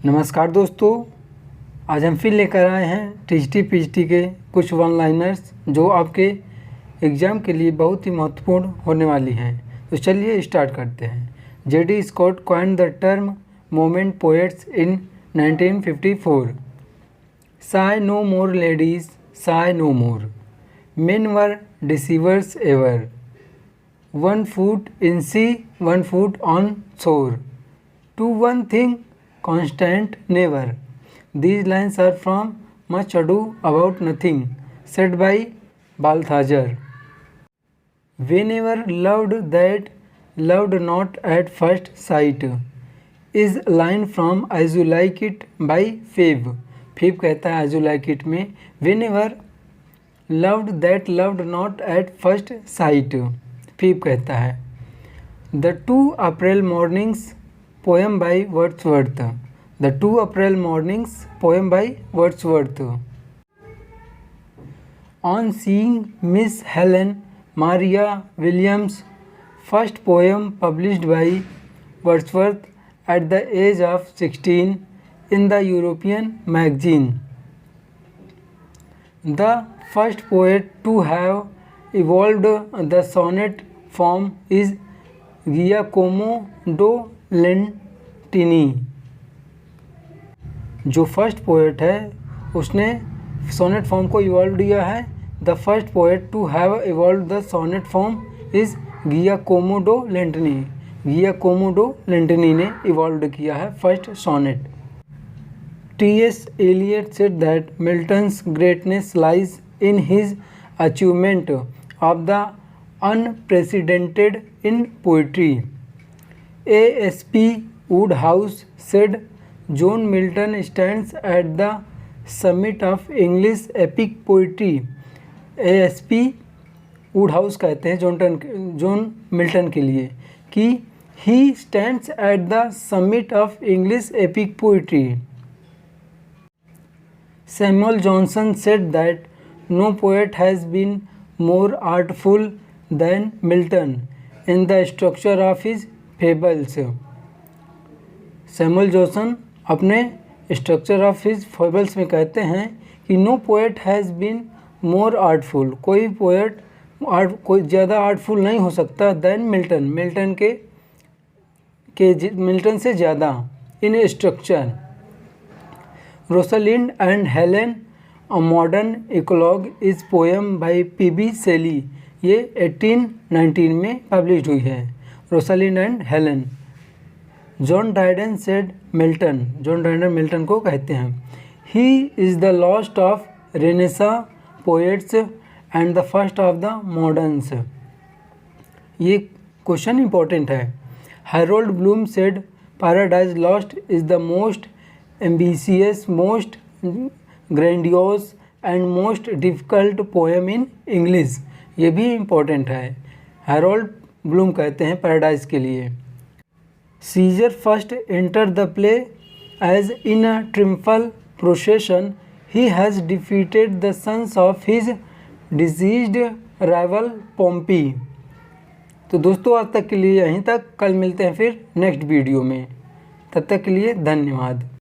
नमस्कार दोस्तों, आज हम फिर लेकर आए हैं टीजीटी पीजीटी के कुछ वन लाइनर्स जो आपके एग्ज़ाम के लिए बहुत ही महत्वपूर्ण होने वाली हैं। तो चलिए स्टार्ट करते हैं। J D Scott coined the term moment poets in 1954। Sigh no more ladies, sigh no more. Men were deceivers ever. One foot in sea, one foot on shore. To one thing constant never. These lines are from Much Ado About Nothing, said by Balthazar. Whenever loved that loved not at first sight is a line from As You Like It by Phoebe. Phoebe कहता है As You Like It में Whenever loved that loved not at first sight. Phoebe कहता है The Two April Mornings poem by Wordsworth. The Two April Mornings poem by Wordsworth. On seeing Miss Helen Maria Williams' first poem published by Wordsworth at the age of 16 in the European magazine, the first poet to have evolved the sonnet form is Giacomo da Lentini. जो first poet है उसने sonnet form को evolve किया है। The first poet to have evolve the sonnet form is Giacomo da Lentini. Giacomo da Lentini ने evolve किया है first sonnet. T.S. Eliot said that Milton's greatness lies in his achievement of the unprecedented in poetry. A.S.P. Woodhouse said John Milton stands at the summit of English epic poetry. A.S.P. Woodhouse कहते हैं John Milton के लिए कि he stands at the summit of English epic poetry. Samuel Johnson said that no poet has been more artful than Milton in the structure of his fables. Samuel Johnson अपने structure of his fables में कहते हैं कि no poet has been more artful. कोई poet कोई ज़्यादा artful नहीं हो सकता दैन मिल्टन। मिल्टन से ज़्यादा in structure. Rosalind and Helen a modern eclogue is poem by P B. Shelley. ये 1819 में पब्लिश हुई है। Rosalind and Helen. John Dryden said Milton. John Dryden Milton को कहते हैं he is the last of renaissance poets and the first of the moderns. ये question important है। Harold Bloom said Paradise Lost is the most ambitious, most grandiose and most difficult poem in English. ये भी important है। Harold Bloom कहते हैं paradise के लिए। Caesar first entered the play as in a triumphal procession. He has defeated the sons of his deceased rival Pompey. तो दोस्तों आज तक के लिए यहीं तक। कल मिलते हैं फिर नेक्स्ट वीडियो में। तब तक के लिए धन्यवाद।